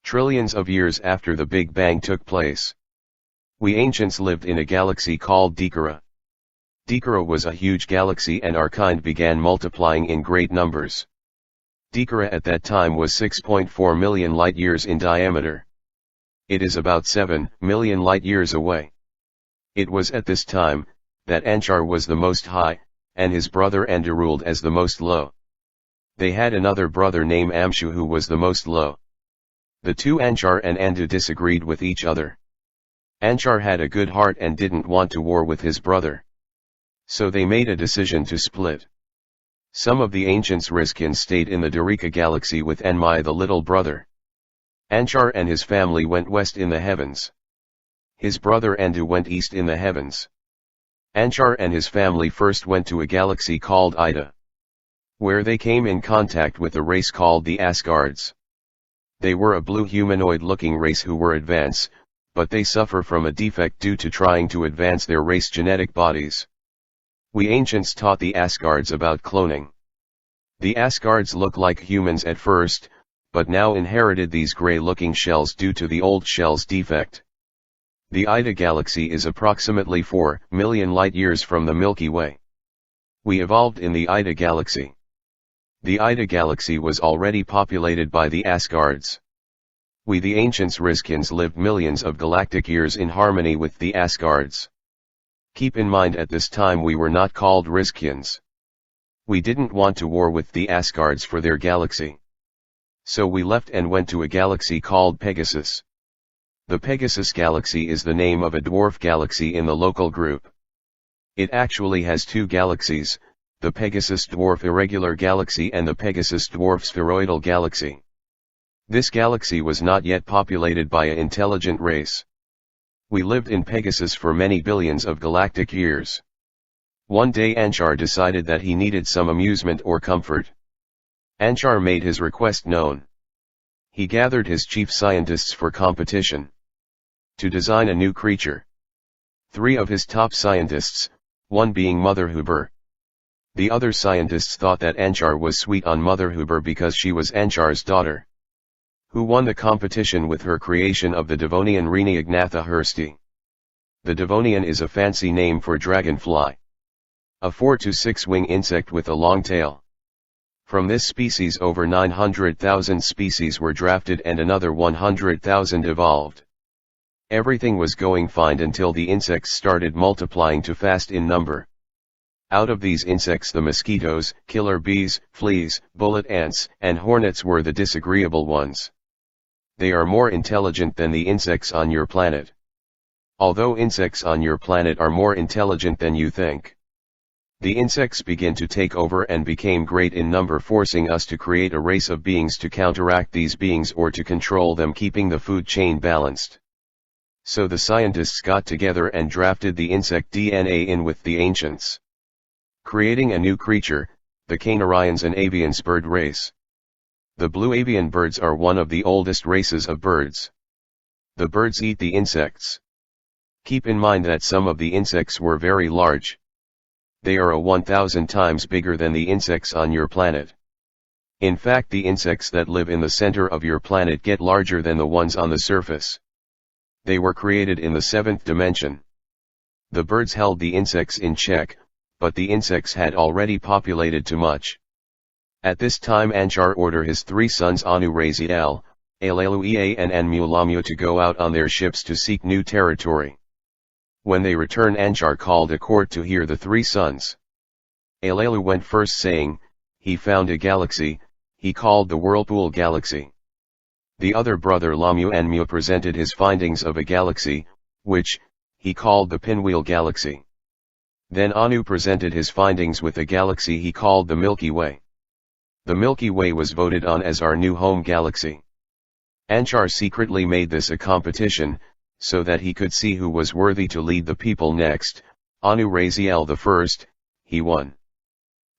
trillions of years after the Big Bang took place. We ancients lived in a galaxy called Dikara. Dikara was a huge galaxy and our kind began multiplying in great numbers. Dikara at that time was 6.4 million light-years in diameter. It is about 7 million light-years away. It was at this time that Anshar was the most high, and his brother Andu ruled as the most low. They had another brother named Amshu who was the most low. The two Anshar and Andu disagreed with each other. Anshar had a good heart and didn't want to war with his brother. So they made a decision to split. Some of the ancients Riskians stayed in the Darika galaxy with Enmai the little brother. Anshar and his family went west in the heavens. His brother Andu went east in the heavens. Anshar and his family first went to a galaxy called Ida, where they came in contact with a race called the Asgards. They were a blue humanoid-looking race who were advanced, but they suffer from a defect due to trying to advance their race genetic bodies. We ancients taught the Asgards about cloning. The Asgards look like humans at first, but now inherited these gray-looking shells due to the old shell's defect. The Ida galaxy is approximately 4 million light-years from the Milky Way. We evolved in the Ida galaxy. The Ida galaxy was already populated by the Asgards. We the ancients Riskians lived millions of galactic years in harmony with the Asgards. Keep in mind at this time we were not called Riskians. We didn't want to war with the Asgards for their galaxy. So we left and went to a galaxy called Pegasus. The Pegasus galaxy is the name of a dwarf galaxy in the local group. It actually has two galaxies, the Pegasus dwarf irregular galaxy and the Pegasus dwarf spheroidal galaxy. This galaxy was not yet populated by an intelligent race. We lived in Pegasus for many billions of galactic years. One day Anshar decided that he needed some amusement or comfort. Anshar made his request known. He gathered his chief scientists for competition to design a new creature. 3 of his top scientists, one being Mother Huber. The other scientists thought that Anshar was sweet on Mother Huber because she was Anshar's daughter, who won the competition with her creation of the Devonian Rheniagnatha hirsti. The Devonian is a fancy name for dragonfly, a 4 to 6 wing insect with a long tail. From this species over 900,000 species were drafted and another 100,000 evolved. Everything was going fine until the insects started multiplying too fast in number. Out of these insects the mosquitoes, killer bees, fleas, bullet ants, and hornets were the disagreeable ones. They are more intelligent than the insects on your planet. Although insects on your planet are more intelligent than you think. The insects begin to take over and became great in number, forcing us to create a race of beings to counteract these beings or to control them, keeping the food chain balanced. So the scientists got together and drafted the insect DNA in with the ancients, creating a new creature, the Canarians, an avian bird race. The blue avian birds are one of the oldest races of birds. The birds eat the insects. Keep in mind that some of the insects were very large. They are 1,000 times bigger than the insects on your planet. In fact, the insects that live in the center of your planet get larger than the ones on the surface. They were created in the 7th dimension. The birds held the insects in check, but the insects had already populated too much. At this time Anshar ordered his 3 sons Anu Raziel, Alelu and Anmu to go out on their ships to seek new territory. When they returned, Anshar called a court to hear the 3 sons. Alelu went first, saying, he found a galaxy, he called the Whirlpool Galaxy. The other brother Lamu Anmu presented his findings of a galaxy, which he called the Pinwheel Galaxy. Then Anu presented his findings with a galaxy he called the Milky Way. The Milky Way was voted on as our new home galaxy. Anshar secretly made this a competition, so that he could see who was worthy to lead the people next. Anu Raziel the first, he won.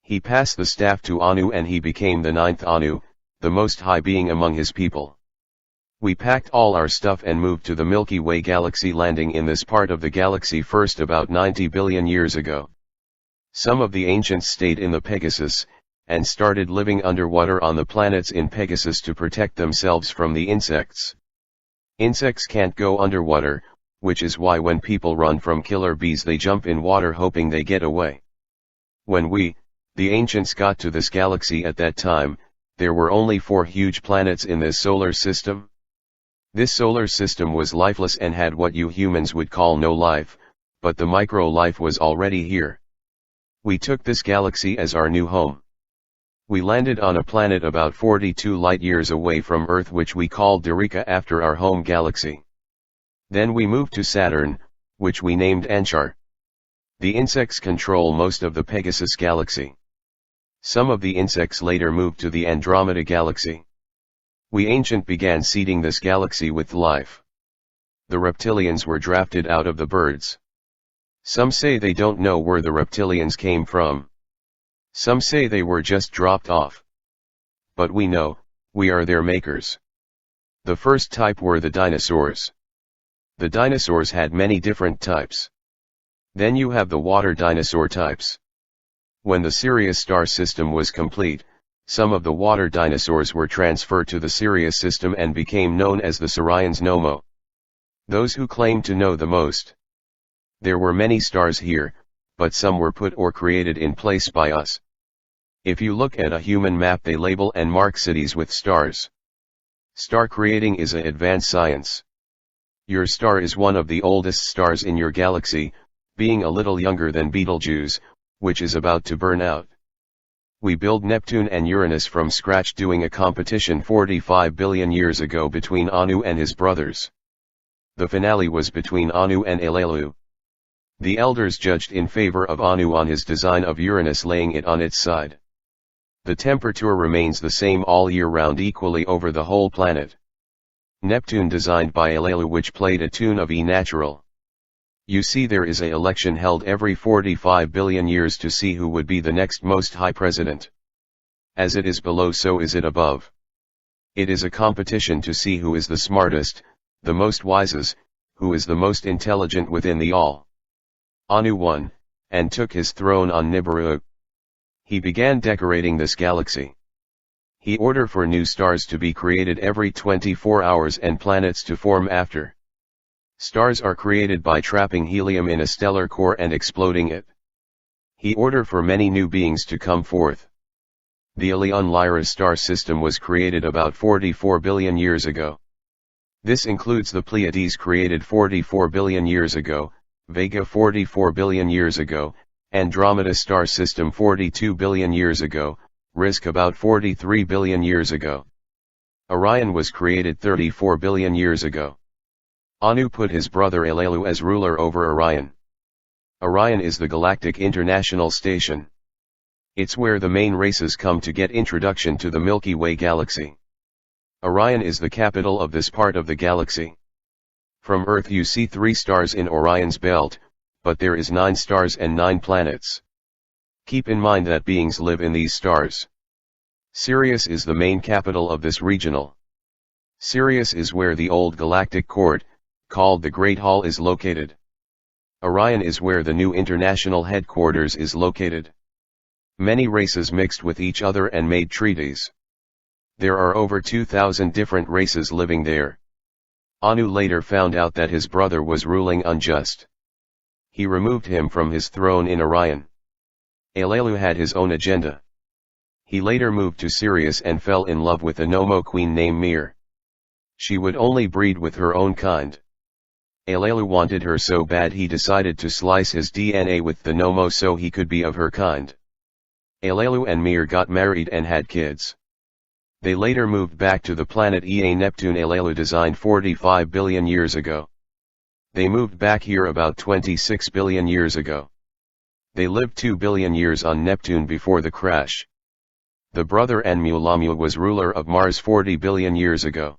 He passed the staff to Anu and he became the 9th Anu, the most high being among his people. We packed all our stuff and moved to the Milky Way galaxy, landing in this part of the galaxy first about 90 billion years ago. Some of the ancients stayed in the Pegasus, and started living underwater on the planets in Pegasus to protect themselves from the insects. Insects can't go underwater, which is why when people run from killer bees they jump in water hoping they get away. When we, the ancients, got to this galaxy at that time, there were only 4 huge planets in this solar system. This solar system was lifeless and had what you humans would call no life, but the micro-life was already here. We took this galaxy as our new home. We landed on a planet about 42 light-years away from Earth which we called Derica after our home galaxy. Then we moved to Saturn, which we named Anchar. The insects control most of the Pegasus galaxy. Some of the insects later moved to the Andromeda galaxy. We ancient began seeding this galaxy with life. The reptilians were drafted out of the birds. Some say they don't know where the reptilians came from. Some say they were just dropped off. But we know, we are their makers. The first type were the dinosaurs. The dinosaurs had many different types. Then you have the water dinosaur types. When the Sirius star system was complete, some of the water dinosaurs were transferred to the Sirius system and became known as the Saurians Nomo. Those who claim to know the most. There were many stars here, but some were put or created in place by us. If you look at a human map, they label and mark cities with stars. Star creating is an advanced science. Your star is one of the oldest stars in your galaxy, being a little younger than Betelgeuse, which is about to burn out. We built Neptune and Uranus from scratch, doing a competition 45 billion years ago between Anu and his brothers. The finale was between Anu and Elelu. The elders judged in favor of Anu on his design of Uranus, laying it on its side. The temperature remains the same all year round equally over the whole planet. Neptune designed by Elelu, which played a tune of E natural. You see, there is a election held every 45 billion years to see who would be the next most high president. As it is below, so is it above. It is a competition to see who is the smartest, the most wisest, who is the most intelligent within the all. Anu won, and took his throne on Nibiru. He began decorating this galaxy. He ordered for new stars to be created every 24 hours and planets to form after. Stars are created by trapping helium in a stellar core and exploding it. He ordered for many new beings to come forth. The Ilion Lyra star system was created about 44 billion years ago. This includes the Pleiades, created 44 billion years ago, Vega 44 billion years ago, Andromeda star system 42 billion years ago, Risk about 43 billion years ago. Orion was created 34 billion years ago. Anu put his brother Elelu as ruler over Orion. Orion is the Galactic International Station. It's where the main races come to get introduction to the Milky Way galaxy. Orion is the capital of this part of the galaxy. From Earth you see 3 stars in Orion's belt, but there is 9 stars and 9 planets. Keep in mind that beings live in these stars. Sirius is the main capital of this regional. Sirius is where the old galactic court, called the Great Hall, is located. Orion is where the new international headquarters is located. Many races mixed with each other and made treaties. There are over 2,000 different races living there. Anu later found out that his brother was ruling unjust. He removed him from his throne in Orion. Elelu had his own agenda. He later moved to Sirius and fell in love with a Nomo queen named Mir. She would only breed with her own kind. Elelu wanted her so bad he decided to slice his DNA with the Nomo so he could be of her kind. Elelu and Mir got married and had kids. They later moved back to the planet Ea Neptune Elelu designed 45 billion years ago. They moved back here about 26 billion years ago. They lived 2 billion years on Neptune before the crash. The brother Enmulammu was ruler of Mars 40 billion years ago.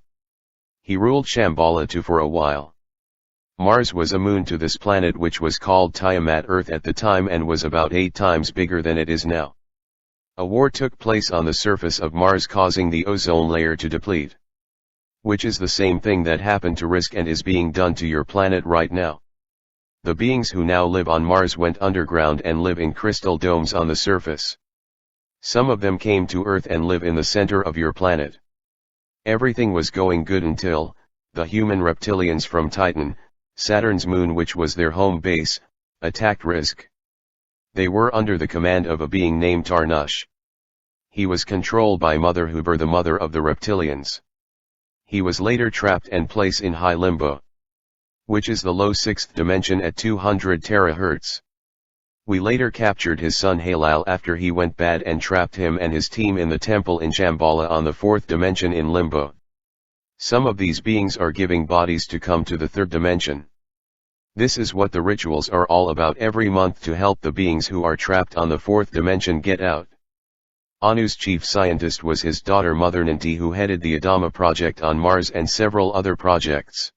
He ruled Shambhala too for a while. Mars was a moon to this planet, which was called Tiamat Earth at the time and was about 8 times bigger than it is now. A war took place on the surface of Mars, causing the ozone layer to deplete. Which is the same thing that happened to Risk and is being done to your planet right now. The beings who now live on Mars went underground and live in crystal domes on the surface. Some of them came to Earth and live in the center of your planet. Everything was going good until, the human reptilians from Titan, Saturn's moon which was their home base, attacked Rizk. They were under the command of a being named Tarnush. He was controlled by Mother Huber, the mother of the reptilians. He was later trapped and placed in high limbo, which is the low sixth dimension at 200 terahertz. We later captured his son Halal after he went bad and trapped him and his team in the temple in Shambhala on the fourth dimension in limbo. Some of these beings are giving bodies to come to the third dimension. This is what the rituals are all about every month to help the beings who are trapped on the fourth dimension get out. Anu's chief scientist was his daughter Mother Ninti, who headed the Adama project on Mars and several other projects.